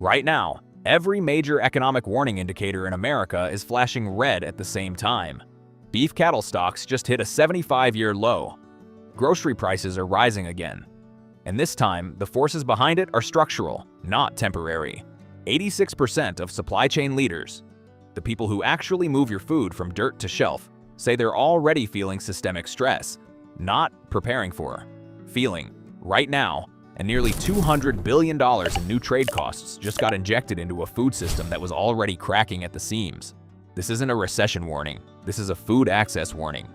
Right now, every major economic warning indicator in America is flashing red at the same time. Beef cattle stocks just hit a 75-year low. Grocery prices are rising again. And this time, the forces behind it are structural, not temporary. 86% of supply chain leaders, the people who actually move your food from dirt to shelf, say they're already feeling systemic stress, not preparing for, feeling, right now. And nearly $200 billion in new trade costs just got injected into a food system that was already cracking at the seams. This isn't a recession warning, this is a food access warning.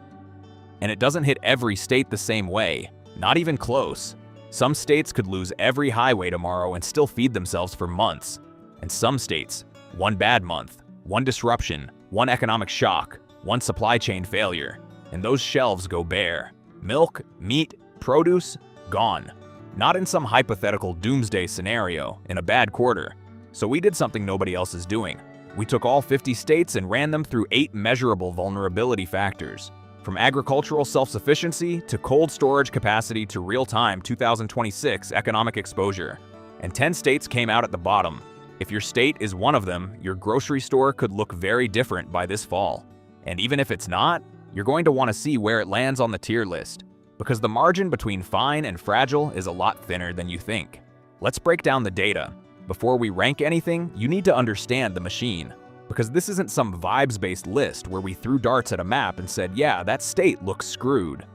And it doesn't hit every state the same way, not even close. Some states could lose every highway tomorrow and still feed themselves for months. And some states, one bad month, one disruption, one economic shock, one supply chain failure, and those shelves go bare. Milk, meat, produce, gone. Not in some hypothetical doomsday scenario, in a bad quarter. So we did something nobody else is doing. We took all 50 states and ran them through 8 measurable vulnerability factors. From agricultural self-sufficiency to cold storage capacity to real-time 2026 economic exposure. And 10 states came out at the bottom. If your state is one of them, your grocery store could look very different by this fall. And even if it's not, you're going to want to see where it lands on the tier list, because the margin between fine and fragile is a lot thinner than you think. Let's break down the data. Before we rank anything, you need to understand the machine, because this isn't some vibes-based list where we threw darts at a map and said, yeah, that state looks screwed.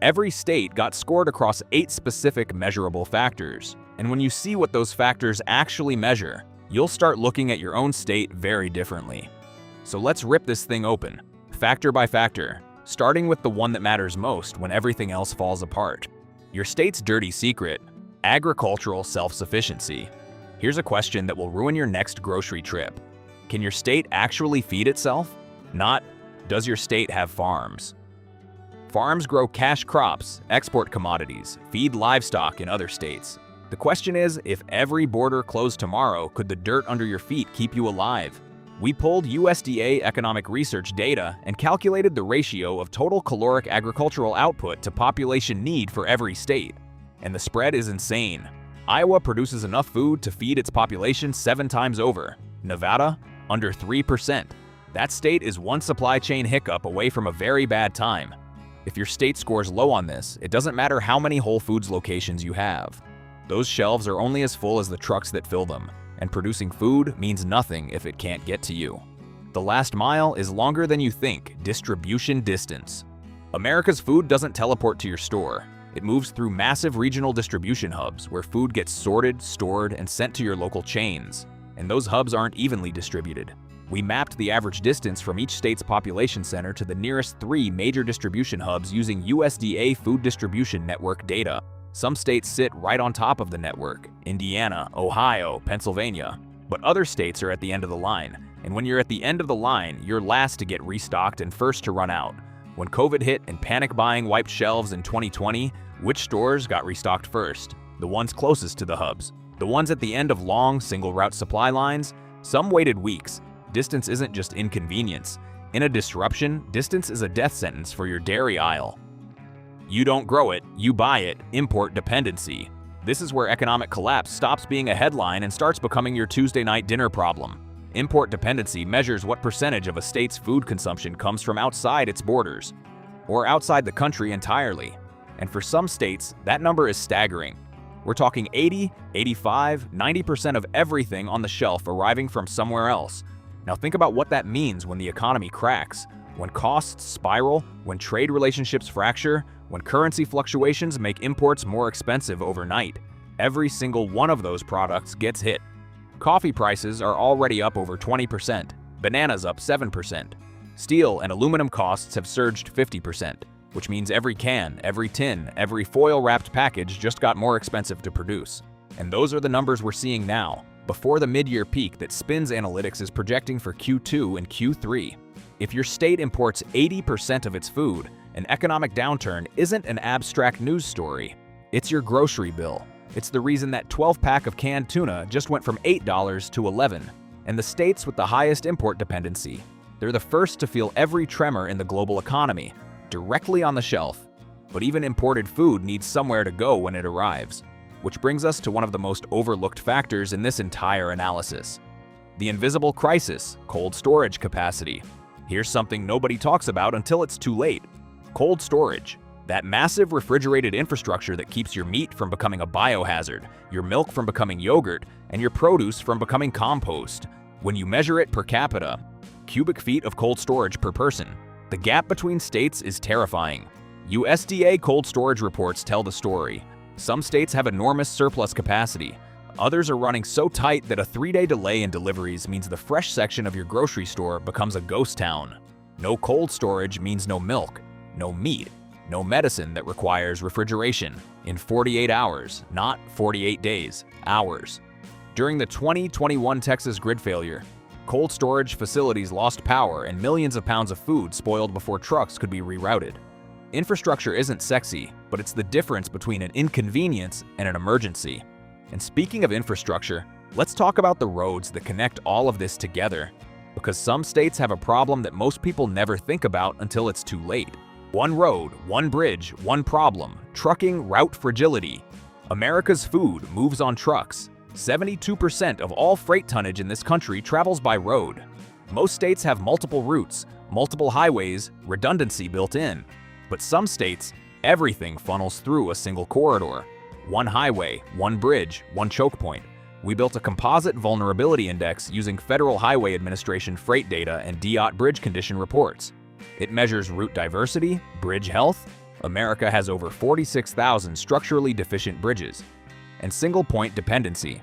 Every state got scored across 8 specific measurable factors, and when you see what those factors actually measure, you'll start looking at your own state very differently. So let's rip this thing open, factor by factor, starting with the one that matters most when everything else falls apart. Your state's dirty secret, agricultural self-sufficiency. Here's a question that will ruin your next grocery trip. Can your state actually feed itself? Not, does your state have farms? Farms grow cash crops, export commodities, feed livestock in other states. The question is, if every border closed tomorrow, could the dirt under your feet keep you alive? We pulled USDA economic research data and calculated the ratio of total caloric agricultural output to population need for every state. And the spread is insane. Iowa produces enough food to feed its population 7 times over. Nevada, under 3%. That state is one supply chain hiccup away from a very bad time. If your state scores low on this, it doesn't matter how many Whole Foods locations you have. Those shelves are only as full as the trucks that fill them. And producing food means nothing if it can't get to you. The last mile is longer than you think, distribution distance. America's food doesn't teleport to your store. It moves through massive regional distribution hubs where food gets sorted, stored, and sent to your local chains. And those hubs aren't evenly distributed. We mapped the average distance from each state's population center to the nearest 3 major distribution hubs using USDA Food Distribution Network data. Some states sit right on top of the network, Indiana, Ohio, Pennsylvania. But other states are at the end of the line. And when you're at the end of the line, you're last to get restocked and first to run out. When COVID hit and panic buying wiped shelves in 2020, which stores got restocked first? The ones closest to the hubs. The ones at the end of long, single-route supply lines? Some waited weeks. Distance isn't just inconvenience. In a disruption, distance is a death sentence for your dairy aisle. You don't grow it, you buy it, import dependency. This is where economic collapse stops being a headline and starts becoming your Tuesday night dinner problem. Import dependency measures what percentage of a state's food consumption comes from outside its borders, or outside the country entirely. And for some states, that number is staggering. We're talking 80, 85, 90% of everything on the shelf arriving from somewhere else. Now think about what that means when the economy cracks, when costs spiral, when trade relationships fracture, when currency fluctuations make imports more expensive overnight. Every single one of those products gets hit. Coffee prices are already up over 20%, bananas up 7%. Steel and aluminum costs have surged 50%, which means every can, every tin, every foil-wrapped package just got more expensive to produce. And those are the numbers we're seeing now, before the mid-year peak that Spins Analytics is projecting for Q2 and Q3. If your state imports 80% of its food, an economic downturn isn't an abstract news story. It's your grocery bill. It's the reason that 12-pack of canned tuna just went from $8 to $11. And the states with the highest import dependency, they're the first to feel every tremor in the global economy, directly on the shelf. But even imported food needs somewhere to go when it arrives. which brings us to one of the most overlooked factors in this entire analysis. The invisible crisis, cold storage capacity. Here's something nobody talks about until it's too late. Cold storage. That massive refrigerated infrastructure that keeps your meat from becoming a biohazard, your milk from becoming yogurt, and your produce from becoming compost. When you measure it per capita, cubic feet of cold storage per person, the gap between states is terrifying. USDA cold storage reports tell the story. Some states have enormous surplus capacity. Others are running so tight that a 3-day delay in deliveries means the fresh section of your grocery store becomes a ghost town. No cold storage means no milk, no meat, no medicine that requires refrigeration in 48 hours, not 48 days, hours. During the 2021 Texas grid failure, cold storage facilities lost power and millions of pounds of food spoiled before trucks could be rerouted. Infrastructure isn't sexy, but it's the difference between an inconvenience and an emergency. And speaking of infrastructure, let's talk about the roads that connect all of this together, because some states have a problem that most people never think about until it's too late. One road, one bridge, one problem. Trucking route fragility. America's food moves on trucks. 72% of all freight tonnage in this country travels by road. Most states have multiple routes, multiple highways, redundancy built in. But some states, everything funnels through a single corridor. One highway, one bridge, one choke point. We built a composite vulnerability index using Federal Highway Administration freight data and DOT bridge condition reports. It measures route diversity, bridge health. America has over 46,000 structurally deficient bridges. And single-point dependency.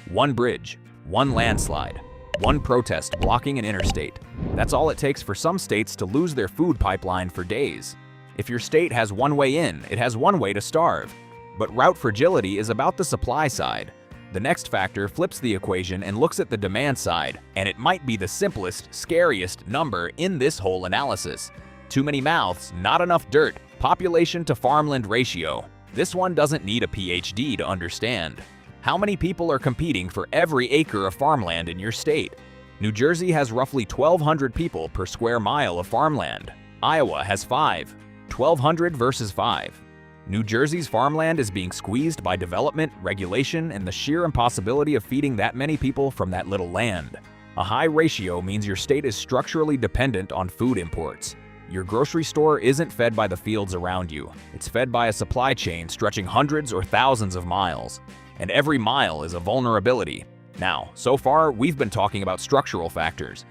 One bridge, one landslide, one protest blocking an interstate. That's all it takes for some states to lose their food pipeline for days. If your state has one way in, it has one way to starve. But route fragility is about the supply side. The next factor flips the equation and looks at the demand side, and it might be the simplest, scariest number in this whole analysis. Too many mouths, not enough dirt, population to farmland ratio. This one doesn't need a PhD to understand. How many people are competing for every acre of farmland in your state? New Jersey has roughly 1,200 people per square mile of farmland. Iowa has 5. 1,200 versus 5. New Jersey's farmland is being squeezed by development, regulation, and the sheer impossibility of feeding that many people from that little land. A high ratio means your state is structurally dependent on food imports. Your grocery store isn't fed by the fields around you. It's fed by a supply chain stretching hundreds or thousands of miles. And every mile is a vulnerability. Now, so far, we've been talking about structural factors,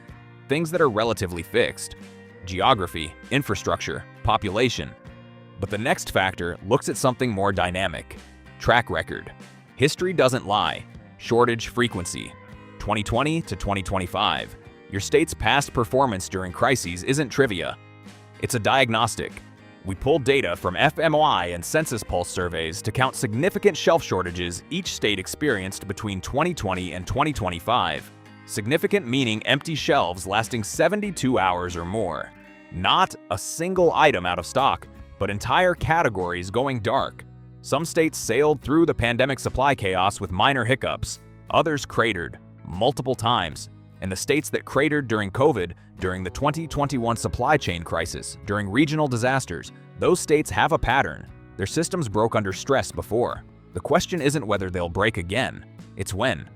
things that are relatively fixed. Geography, infrastructure, population. But the next factor looks at something more dynamic. Track record. History doesn't lie. Shortage frequency. 2020 to 2025. Your state's past performance during crises isn't trivia. It's a diagnostic. We pulled data from FMOI and Census Pulse surveys to count significant shelf shortages each state experienced between 2020 and 2025. Significant meaning empty shelves lasting 72 hours or more. Not a single item out of stock, but entire categories going dark. Some states sailed through the pandemic supply chaos with minor hiccups. Others cratered multiple times. And the states that cratered during COVID, during the 2021 supply chain crisis, during regional disasters, those states have a pattern. Their systems broke under stress before. The question isn't whether they'll break again, it's when.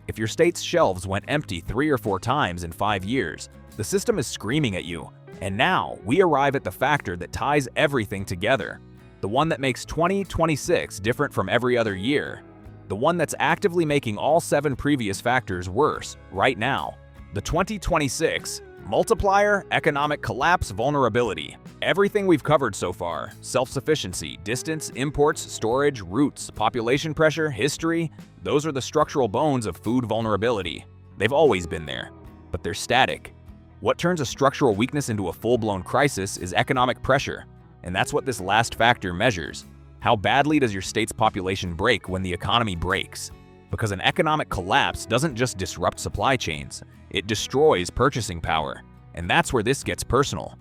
If your state's shelves went empty 3 or 4 times in 5 years, the system is screaming at you. And now we arrive at the factor that ties everything together. The one that makes 2026 different from every other year. The one that's actively making all 7 previous factors worse right now. The 2026 multiplier, economic collapse, vulnerability. Everything we've covered so far, self-sufficiency, distance, imports, storage, routes, population pressure, history, those are the structural bones of food vulnerability. They've always been there, but they're static. What turns a structural weakness into a full-blown crisis is economic pressure, and that's what this last factor measures. How badly does your state's population break when the economy breaks? Because an economic collapse doesn't just disrupt supply chains, it destroys purchasing power, and that's where this gets personal.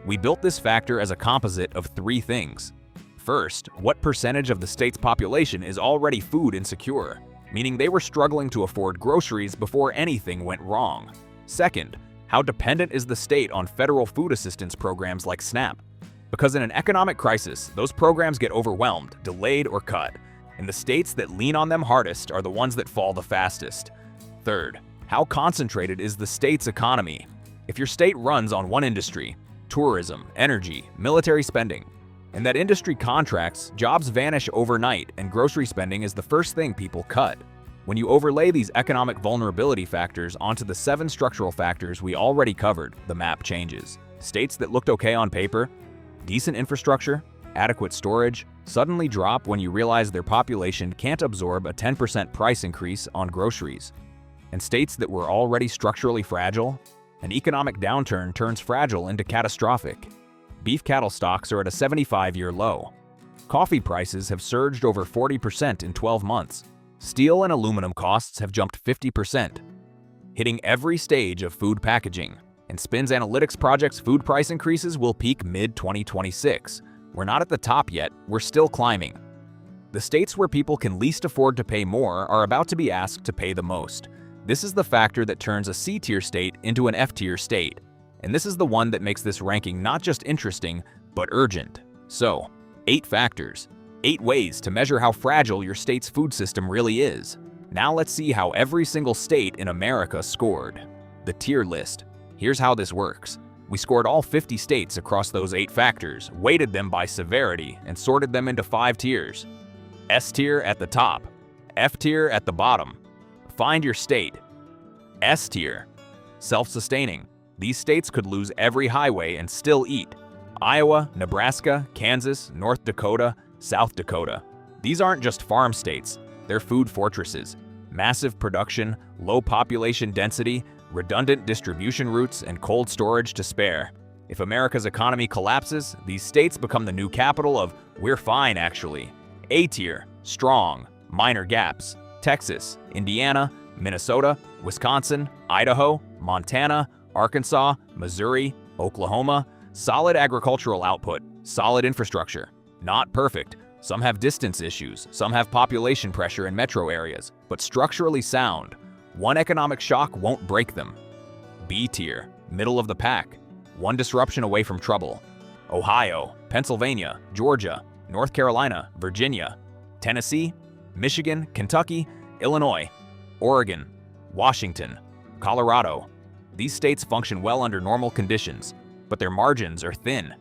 We built this factor as a composite of 3 things. First, what percentage of the state's population is already food insecure, meaning they were struggling to afford groceries before anything went wrong. Second, how dependent is the state on federal food assistance programs like SNAP? Because in an economic crisis, those programs get overwhelmed, delayed, or cut. and the states that lean on them hardest are the ones that fall the fastest. Third, how concentrated is the state's economy? If your state runs on one industry, tourism, energy, military spending, and that industry contracts, jobs vanish overnight and grocery spending is the first thing people cut. When you overlay these economic vulnerability factors onto the 7 structural factors we already covered, the map changes. States that looked okay on paper, decent infrastructure, adequate storage, suddenly drop when you realize their population can't absorb a 10% price increase on groceries. And states that were already structurally fragile, an economic downturn turns fragile into catastrophic. Beef cattle stocks are at a 75-year low. Coffee prices have surged over 40% in 12 months. Steel and aluminum costs have jumped 50%, hitting every stage of food packaging. And Spin's analytics project's food price increases will peak mid-2026. We're not at the top yet, we're still climbing. The states where people can least afford to pay more are about to be asked to pay the most. This is the factor that turns a C-tier state into an F-tier state. And this is the one that makes this ranking not just interesting, but urgent. So, 8 factors. 8 ways to measure how fragile your state's food system really is. Now let's see how every single state in America scored. The tier list. Here's how this works. We scored all 50 states across those 8 factors, weighted them by severity, and sorted them into 5 tiers. S tier at the top, F tier at the bottom. Find your state. S tier. Self-sustaining. These states could lose every highway and still eat. Iowa, Nebraska, Kansas, North Dakota, South Dakota. These aren't just farm states, they're food fortresses. Massive production, low population density, redundant distribution routes, and cold storage to spare. If America's economy collapses, these states become the new capital of "we're fine actually." A tier, strong, minor gaps. Texas, Indiana, Minnesota, Wisconsin, Idaho, Montana, Arkansas, Missouri, Oklahoma. Solid agricultural output, solid infrastructure. Not perfect. Some have distance issues, some have population pressure in metro areas, but structurally sound. One economic shock won't break them. B tier, middle of the pack. One disruption away from trouble. Ohio, Pennsylvania, Georgia, North Carolina, Virginia, Tennessee, Michigan, Kentucky, Illinois, Oregon, Washington, Colorado. These states function well under normal conditions, but their margins are thin.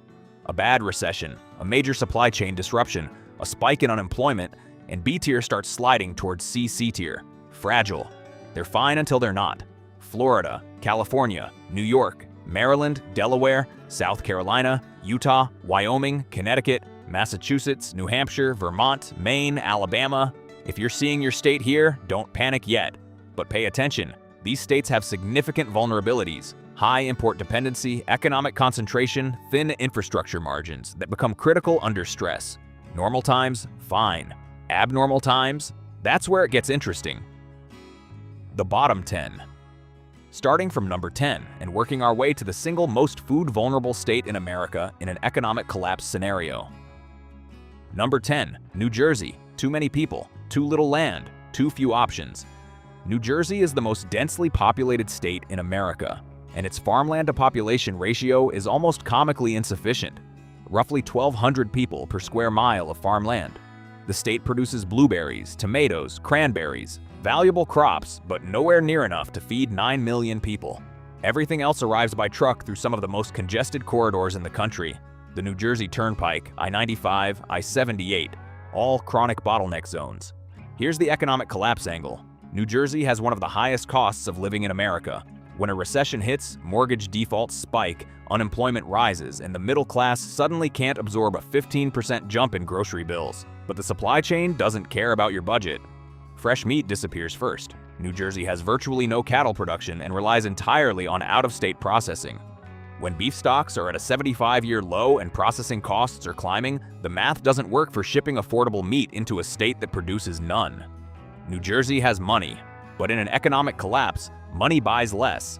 A bad recession, a major supply chain disruption, a spike in unemployment, and B tier starts sliding towards C tier. Fragile. They're fine until they're not. Florida, California, New York, Maryland, Delaware, South Carolina, Utah, Wyoming, Connecticut, Massachusetts, New Hampshire, Vermont, Maine, Alabama. If you're seeing your state here, don't panic yet. But pay attention. These states have significant vulnerabilities. High import dependency, economic concentration, thin infrastructure margins that become critical under stress. Normal times, fine. Abnormal times, that's where it gets interesting. The bottom 10. Starting from number 10 and working our way to the single most food vulnerable state in America in an economic collapse scenario. Number 10, New Jersey. Too many people, too little land, too few options. New Jersey is the most densely populated state in America, and its farmland to population ratio is almost comically insufficient. Roughly 1,200 people per square mile of farmland. The state produces blueberries, tomatoes, cranberries, valuable crops, but nowhere near enough to feed 9 million people. Everything else arrives by truck through some of the most congested corridors in the country. The New Jersey Turnpike, I-95, I-78, all chronic bottleneck zones. Here's the economic collapse angle. New Jersey has one of the highest costs of living in America. When a recession hits, mortgage defaults spike, unemployment rises, and the middle class suddenly can't absorb a 15% jump in grocery bills. But the supply chain doesn't care about your budget. Fresh meat disappears first. New Jersey has virtually no cattle production and relies entirely on out-of-state processing. When beef stocks are at a 75-year low and processing costs are climbing, the math doesn't work for shipping affordable meat into a state that produces none. New Jersey has money, but in an economic collapse, money buys less,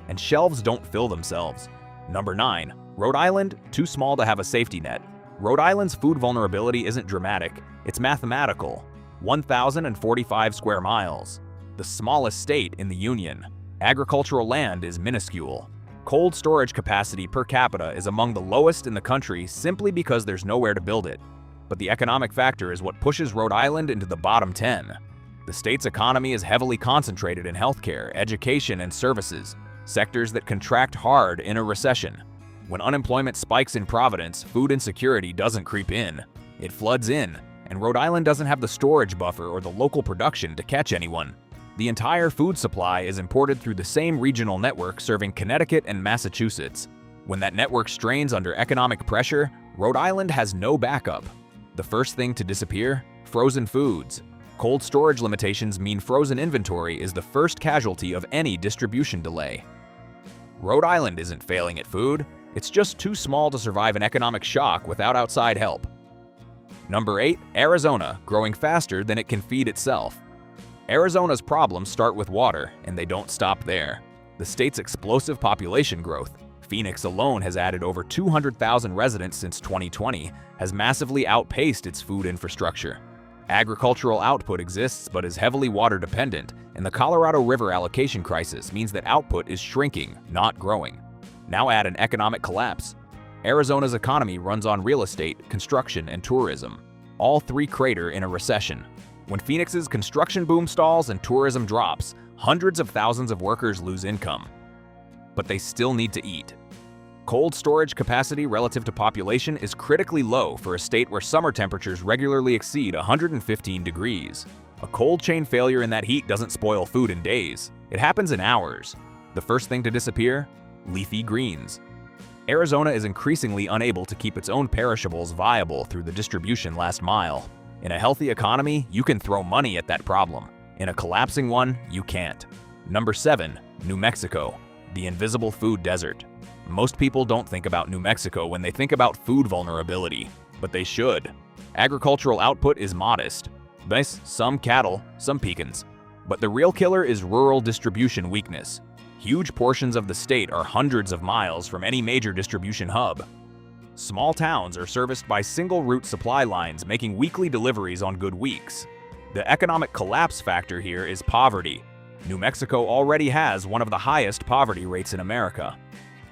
and shelves don't fill themselves. Number 9. Rhode Island, too small to have a safety net. Rhode Island's food vulnerability isn't dramatic, it's mathematical. 1,045 square miles. The smallest state in the Union. Agricultural land is minuscule. Cold storage capacity per capita is among the lowest in the country simply because there's nowhere to build it. But the economic factor is what pushes Rhode Island into the bottom 10. The state's economy is heavily concentrated in healthcare, education, and services, sectors that contract hard in a recession. When unemployment spikes in Providence, food insecurity doesn't creep in. It floods in, and Rhode Island doesn't have the storage buffer or the local production to catch anyone. The entire food supply is imported through the same regional network serving Connecticut and Massachusetts. When that network strains under economic pressure, Rhode Island has no backup. The first thing to disappear? Frozen foods. Cold storage limitations mean frozen inventory is the first casualty of any distribution delay. Rhode Island isn't failing at food, it's just too small to survive an economic shock without outside help. Number 8, Arizona, growing faster than it can feed itself. Arizona's problems start with water, and they don't stop there. The state's explosive population growth, Phoenix alone has added over 200,000 residents since 2020, has massively outpaced its food infrastructure. Agricultural output exists but is heavily water dependent, and the Colorado River allocation crisis means that output is shrinking, not growing. Now add an economic collapse. Arizona's economy runs on real estate, construction, and tourism. All three crater in a recession. When Phoenix's construction boom stalls and tourism drops, hundreds of thousands of workers lose income. But they still need to eat. Cold storage capacity relative to population is critically low for a state where summer temperatures regularly exceed 115 degrees. A cold chain failure in that heat doesn't spoil food in days. It happens in hours. The first thing to disappear? Leafy greens. Arizona is increasingly unable to keep its own perishables viable through the distribution last mile. In a healthy economy, you can throw money at that problem. In a collapsing one, you can't. Number 7, New Mexico, the invisible food desert. Most people don't think about New Mexico when they think about food vulnerability, but they should. Agricultural output is modest. Nice, some cattle, some pecans. But the real killer is rural distribution weakness. Huge portions of the state are hundreds of miles from any major distribution hub. Small towns are serviced by single-route supply lines making weekly deliveries on good weeks. The economic collapse factor here is poverty. New Mexico already has one of the highest poverty rates in America.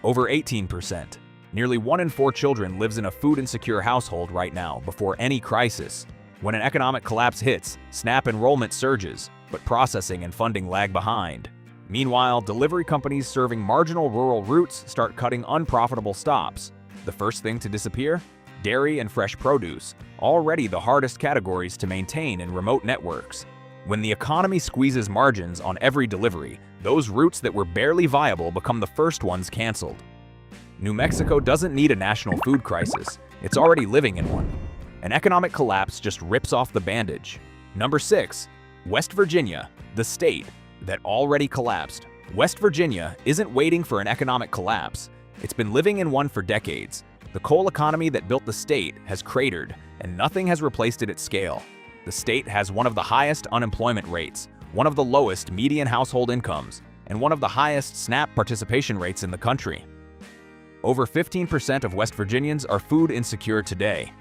Over 18%. Nearly 1 in 4 children lives in a food-insecure household right now before any crisis. When an economic collapse hits, SNAP enrollment surges, but processing and funding lag behind. Meanwhile, delivery companies serving marginal rural routes start cutting unprofitable stops. The first thing to disappear? Dairy and fresh produce, already the hardest categories to maintain in remote networks. When the economy squeezes margins on every delivery, those routes that were barely viable become the first ones canceled. New Mexico doesn't need a national food crisis, it's already living in one. An economic collapse just rips off the bandage. Number 6, West Virginia, the state that already collapsed. West Virginia isn't waiting for an economic collapse. It's been living in one for decades. The coal economy that built the state has cratered, and nothing has replaced it at scale. The state has one of the highest unemployment rates, one of the lowest median household incomes, and one of the highest SNAP participation rates in the country. Over 15% of West Virginians are food insecure today.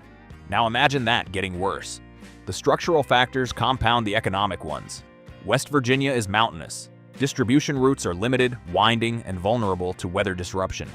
Now imagine that getting worse. The structural factors compound the economic ones. West Virginia is mountainous. Distribution routes are limited, winding, and vulnerable to weather disruption.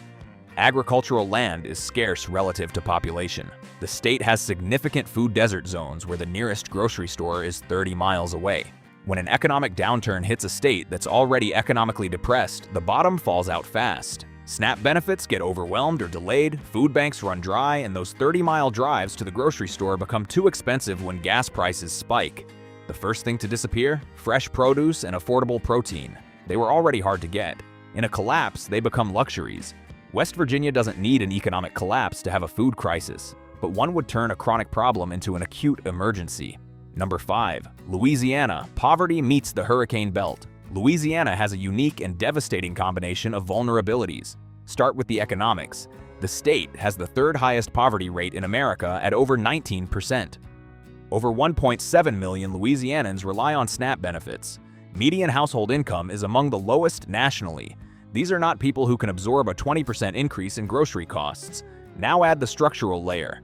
Agricultural land is scarce relative to population. The state has significant food desert zones where the nearest grocery store is 30 miles away. When an economic downturn hits a state that's already economically depressed, the bottom falls out fast. SNAP benefits get overwhelmed or delayed, food banks run dry, and those 30-mile drives to the grocery store become too expensive when gas prices spike. The first thing to disappear? Fresh produce and affordable protein. They were already hard to get. In a collapse, they become luxuries. West Virginia doesn't need an economic collapse to have a food crisis, but one would turn a chronic problem into an acute emergency. Number 5, Louisiana, poverty meets the hurricane belt. Louisiana has a unique and devastating combination of vulnerabilities. Start with the economics. The state has the third highest poverty rate in America at over 19%. Over 1.7 million Louisianans rely on SNAP benefits. Median household income is among the lowest nationally. These are not people who can absorb a 20% increase in grocery costs. Now add the structural layer.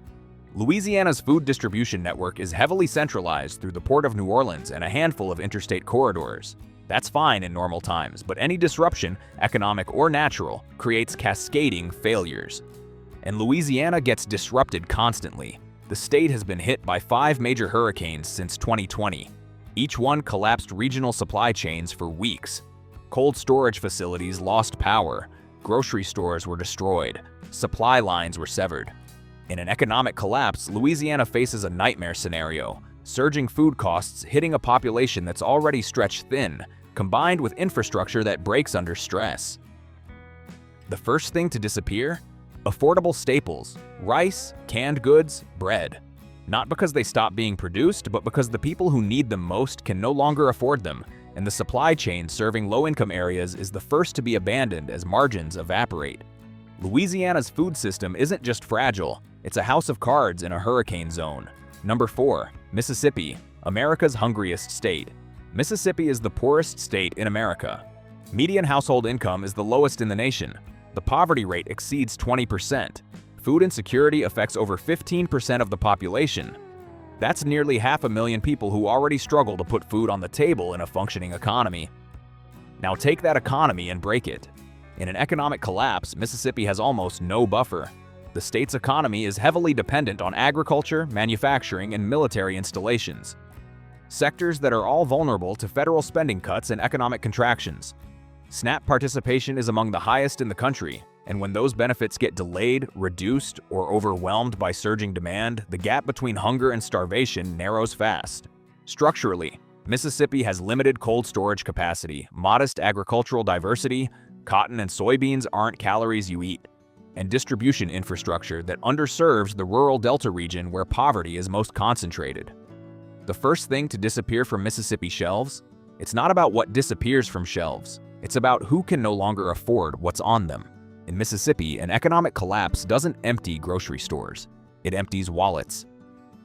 Louisiana's food distribution network is heavily centralized through the Port of New Orleans and a handful of interstate corridors. That's fine in normal times, but any disruption, economic or natural, creates cascading failures. And Louisiana gets disrupted constantly. The state has been hit by 5 major hurricanes since 2020. Each one collapsed regional supply chains for weeks. Cold storage facilities lost power. Grocery stores were destroyed. Supply lines were severed. In an economic collapse, Louisiana faces a nightmare scenario: surging food costs hitting a population that's already stretched thin, combined with infrastructure that breaks under stress. The first thing to disappear? Affordable staples: rice, canned goods, bread. Not because they stop being produced, but because the people who need them most can no longer afford them, and the supply chain serving low-income areas is the first to be abandoned as margins evaporate. Louisiana's food system isn't just fragile, it's a house of cards in a hurricane zone. Number 4. Mississippi, America's hungriest state. Mississippi is the poorest state in America. Median household income is the lowest in the nation. The poverty rate exceeds 20%. Food insecurity affects over 15% of the population. That's nearly 500,000 people who already struggle to put food on the table in a functioning economy. Now take that economy and break it. In an economic collapse, Mississippi has almost no buffer. The state's economy is heavily dependent on agriculture, manufacturing, and military installations. Sectors that are all vulnerable to federal spending cuts and economic contractions. SNAP participation is among the highest in the country, and when those benefits get delayed, reduced, or overwhelmed by surging demand, the gap between hunger and starvation narrows fast. Structurally, Mississippi has limited cold storage capacity, modest agricultural diversity, cotton and soybeans aren't calories you eat, and distribution infrastructure that underserves the rural Delta region where poverty is most concentrated. The first thing to disappear from Mississippi shelves? It's not about what disappears from shelves. It's about who can no longer afford what's on them. In Mississippi, an economic collapse doesn't empty grocery stores. It empties wallets.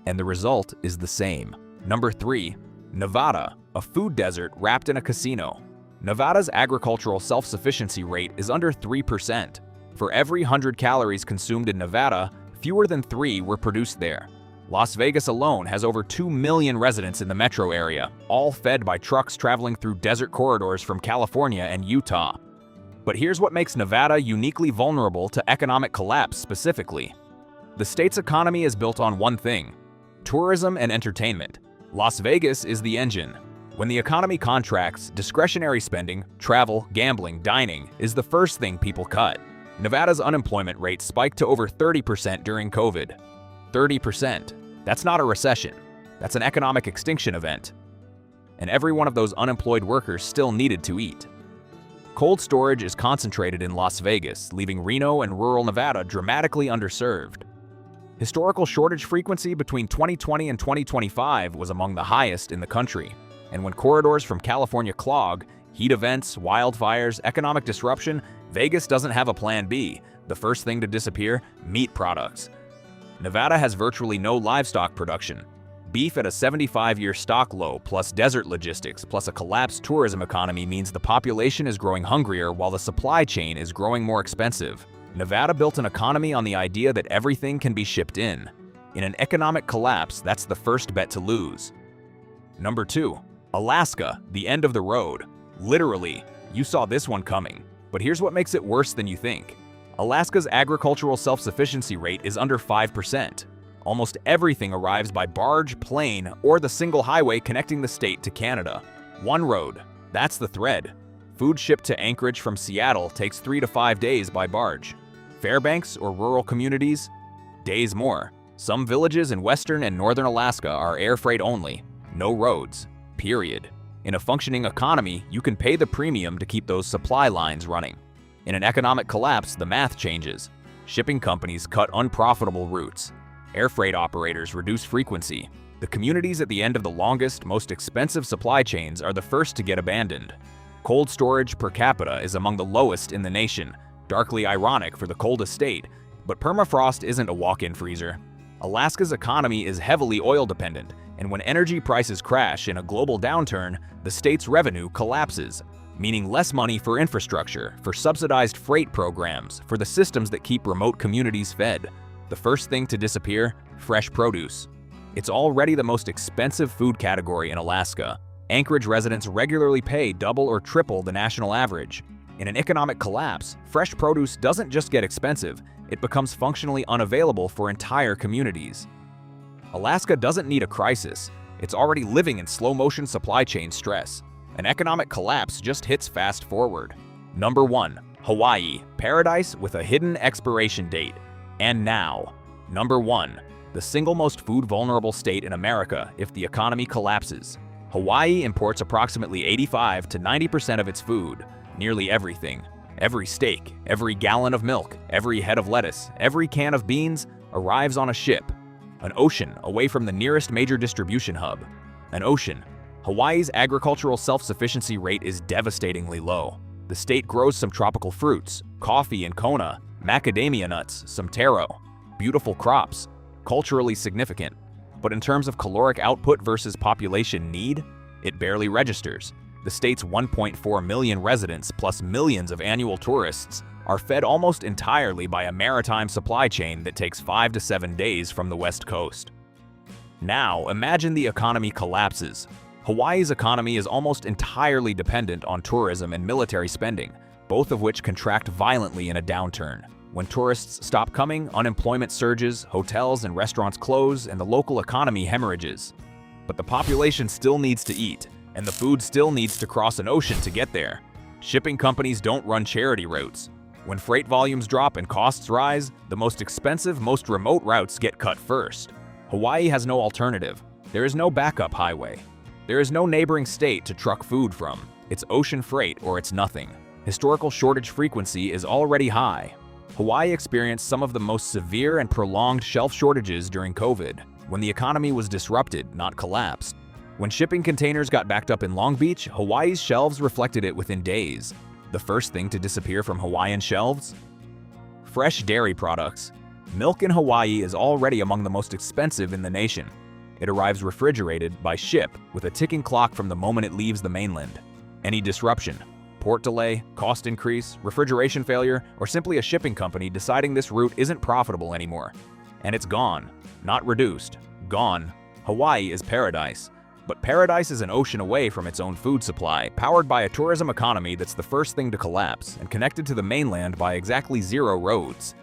And the result is the same. Number 3. Nevada, a food desert wrapped in a casino. Nevada's agricultural self-sufficiency rate is under 3%. For every 100 calories consumed in Nevada, fewer than 3 were produced there. Las Vegas alone has over 2 million residents in the metro area, all fed by trucks traveling through desert corridors from California and Utah. But here's what makes Nevada uniquely vulnerable to economic collapse specifically. The state's economy is built on one thing: tourism and entertainment. Las Vegas is the engine. When the economy contracts, discretionary spending, travel, gambling, dining is the first thing people cut. Nevada's unemployment rate spiked to over 30% during COVID. 30%. That's not a recession. That's an economic extinction event. And every one of those unemployed workers still needed to eat. Cold storage is concentrated in Las Vegas, leaving Reno and rural Nevada dramatically underserved. Historical shortage frequency between 2020 and 2025 was among the highest in the country. And when corridors from California clog, heat events, wildfires, economic disruption, Vegas doesn't have a plan B. The first thing to disappear? Meat products. Nevada has virtually no livestock production. Beef at a 75-year stock low, plus desert logistics, plus a collapsed tourism economy means the population is growing hungrier while the supply chain is growing more expensive. Nevada built an economy on the idea that everything can be shipped in. In an economic collapse, that's the first bet to lose. Number 2. Alaska, the end of the road. Literally, you saw this one coming. But here's what makes it worse than you think. Alaska's agricultural self-sufficiency rate is under 5%. Almost everything arrives by barge, plane, or the single highway connecting the state to Canada. One road. That's the thread. Food shipped to Anchorage from Seattle takes 3 to 5 days by barge. Fairbanks or rural communities? Days more. Some villages in western and northern Alaska are air freight only. No roads. Period. In a functioning economy, you can pay the premium to keep those supply lines running. In an economic collapse, the math changes. Shipping companies cut unprofitable routes. Air freight operators reduce frequency. The communities at the end of the longest, most expensive supply chains are the first to get abandoned. Cold storage per capita is among the lowest in the nation, darkly ironic for the coldest state, but permafrost isn't a walk-in freezer. Alaska's economy is heavily oil-dependent, and when energy prices crash in a global downturn, the state's revenue collapses, meaning less money for infrastructure, for subsidized freight programs, for the systems that keep remote communities fed. The first thing to disappear? Fresh produce. It's already the most expensive food category in Alaska. Anchorage residents regularly pay double or triple the national average. In an economic collapse, fresh produce doesn't just get expensive, it becomes functionally unavailable for entire communities. Alaska doesn't need a crisis. It's already living in slow-motion supply chain stress. An economic collapse just hits fast forward. Number 1. Hawaii, paradise with a hidden expiration date. And now. Number 1. The single most food-vulnerable state in America if the economy collapses. Hawaii imports approximately 85 to 90% of its food, nearly everything. Every steak, every gallon of milk, every head of lettuce, every can of beans arrives on a ship. An ocean away from the nearest major distribution hub. An ocean. Hawaii's agricultural self-sufficiency rate is devastatingly low. The state grows some tropical fruits, coffee and kona, macadamia nuts, some taro. Beautiful crops, culturally significant. But in terms of caloric output versus population need, it barely registers. The state's 1.4 million residents plus millions of annual tourists are fed almost entirely by a maritime supply chain that takes 5 to 7 days from the west coast. Now, imagine the economy collapses. Hawaii's economy is almost entirely dependent on tourism and military spending, both of which contract violently in a downturn. When tourists stop coming, unemployment surges, hotels and restaurants close, and the local economy hemorrhages. But the population still needs to eat, and the food still needs to cross an ocean to get there. Shipping companies don't run charity routes. When freight volumes drop and costs rise, the most expensive, most remote routes get cut first. Hawaii has no alternative. There is no backup highway. There is no neighboring state to truck food from. It's ocean freight or it's nothing. Historical shortage frequency is already high. Hawaii experienced some of the most severe and prolonged shelf shortages during COVID, when the economy was disrupted, not collapsed. When shipping containers got backed up in Long Beach, Hawaii's shelves reflected it within days. The first thing to disappear from Hawaiian shelves? Fresh dairy products. Milk in Hawaii is already among the most expensive in the nation. It arrives refrigerated by ship with a ticking clock from the moment it leaves the mainland. Any disruption, port delay, cost increase, refrigeration failure, or simply a shipping company deciding this route isn't profitable anymore. And it's gone, not reduced, gone. Hawaii is paradise. But paradise is an ocean away from its own food supply, powered by a tourism economy that's the first thing to collapse and connected to the mainland by exactly 0 roads.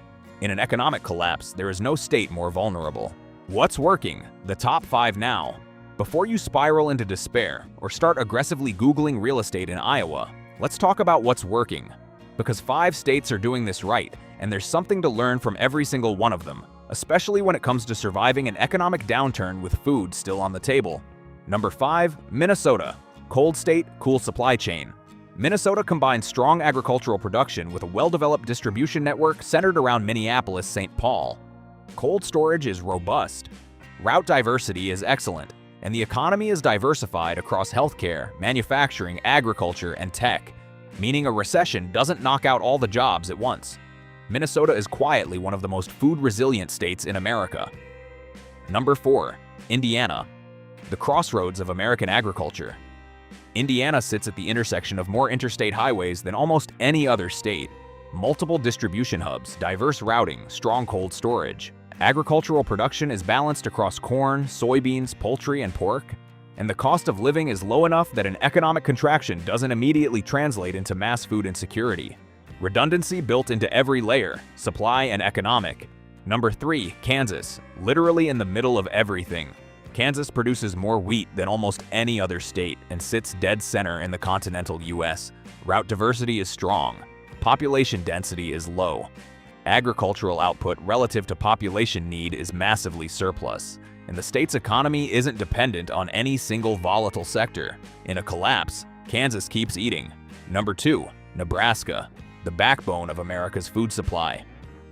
In an economic collapse, there is no state more vulnerable. What's working? The top 5 now. Before you spiral into despair or start aggressively Googling real estate in Iowa, let's talk about what's working. Because 5 states are doing this right, and there's something to learn from every single one of them, especially when it comes to surviving an economic downturn with food still on the table. Number 5, Minnesota. Cold state, cool supply chain. Minnesota combines strong agricultural production with a well-developed distribution network centered around Minneapolis-St. Paul. Cold storage is robust. Route diversity is excellent, and the economy is diversified across healthcare, manufacturing, agriculture, and tech, meaning a recession doesn't knock out all the jobs at once. Minnesota is quietly one of the most food-resilient states in America. Number 4, Indiana. The crossroads of American agriculture. Indiana sits at the intersection of more interstate highways than almost any other state. Multiple distribution hubs, diverse routing, strong cold storage. Agricultural production is balanced across corn, soybeans, poultry, and pork. And the cost of living is low enough that an economic contraction doesn't immediately translate into mass food insecurity. Redundancy built into every layer, supply and economic. Number 3, Kansas. Literally in the middle of everything. Kansas produces more wheat than almost any other state and sits dead center in the continental US. Route diversity is strong. Population density is low. Agricultural output relative to population need is massively surplus, and the state's economy isn't dependent on any single volatile sector. In a collapse, Kansas keeps eating. Number 2, Nebraska, the backbone of America's food supply.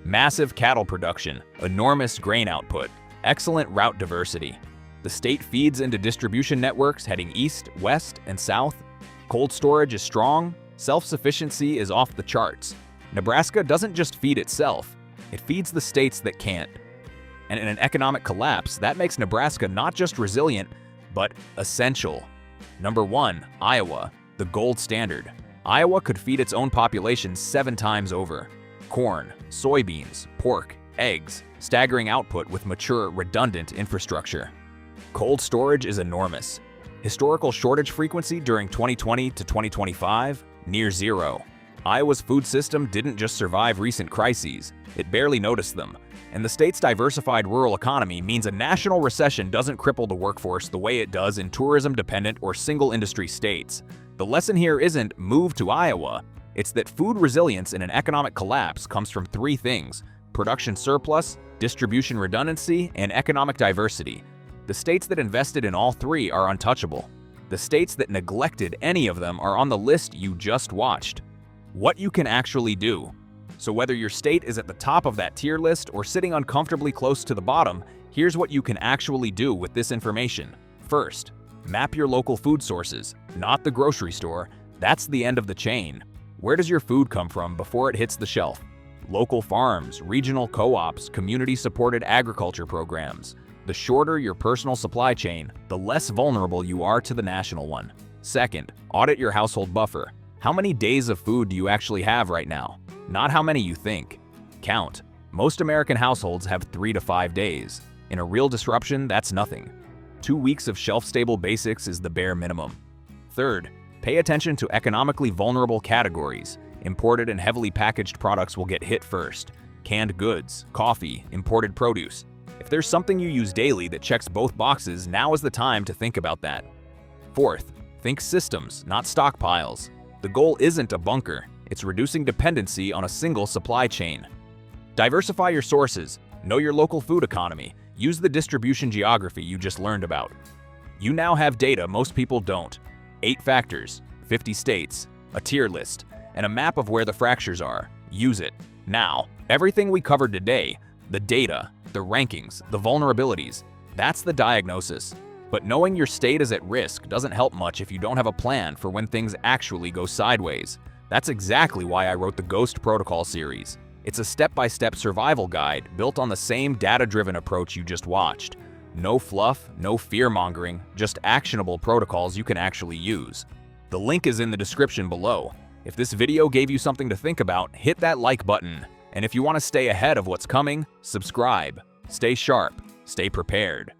Massive cattle production, enormous grain output, excellent route diversity. The state feeds into distribution networks heading east, west, and south. Cold storage is strong. Self-sufficiency is off the charts. Nebraska doesn't just feed itself, it feeds the states that can't. And in an economic collapse, that makes Nebraska not just resilient, but essential. Number 1, Iowa, the gold standard. Iowa could feed its own population 7 times over. Corn, soybeans, pork, eggs, staggering output with mature, redundant infrastructure. Cold storage is enormous. Historical shortage frequency during 2020 to 2025, near 0. Iowa's food system didn't just survive recent crises, it barely noticed them. And the state's diversified rural economy means a national recession doesn't cripple the workforce the way it does in tourism-dependent or single-industry states. The lesson here isn't move to Iowa. It's that food resilience in an economic collapse comes from three things: production surplus, distribution redundancy, and economic diversity. The states that invested in all three are untouchable. The states that neglected any of them are on the list you just watched. What you can actually do. So whether your state is at the top of that tier list or sitting uncomfortably close to the bottom, here's what you can actually do with this information. First, map your local food sources, not the grocery store. That's the end of the chain. Where does your food come from before it hits the shelf? Local farms, regional co-ops, community-supported agriculture programs. The shorter your personal supply chain, the less vulnerable you are to the national one. Second, audit your household buffer. How many days of food do you actually have right now? Not how many you think. Count. Most American households have 3 to 5 days. In a real disruption, that's nothing. 2 weeks of shelf-stable basics is the bare minimum. Third, pay attention to economically vulnerable categories. Imported and heavily packaged products will get hit first. Canned goods, coffee, imported produce. If there's something you use daily that checks both boxes, now is the time to think about that. Fourth, think systems, not stockpiles. The goal isn't a bunker. It's reducing dependency on a single supply chain. Diversify your sources, know your local food economy, use the distribution geography you just learned about. You now have data most people don't. 8 factors, 50 states, a tier list, and a map of where the fractures are. Use it. Now, everything we covered today, the data, the rankings, the vulnerabilities, that's the diagnosis. But knowing your state is at risk doesn't help much if you don't have a plan for when things actually go sideways. That's exactly why I wrote the Ghost Protocol series. It's a step-by-step survival guide built on the same data-driven approach you just watched. No fluff, no fear-mongering, just actionable protocols you can actually use. The link is in the description below. If this video gave you something to think about, hit that like button. And if you want to stay ahead of what's coming, subscribe. Stay sharp, stay prepared.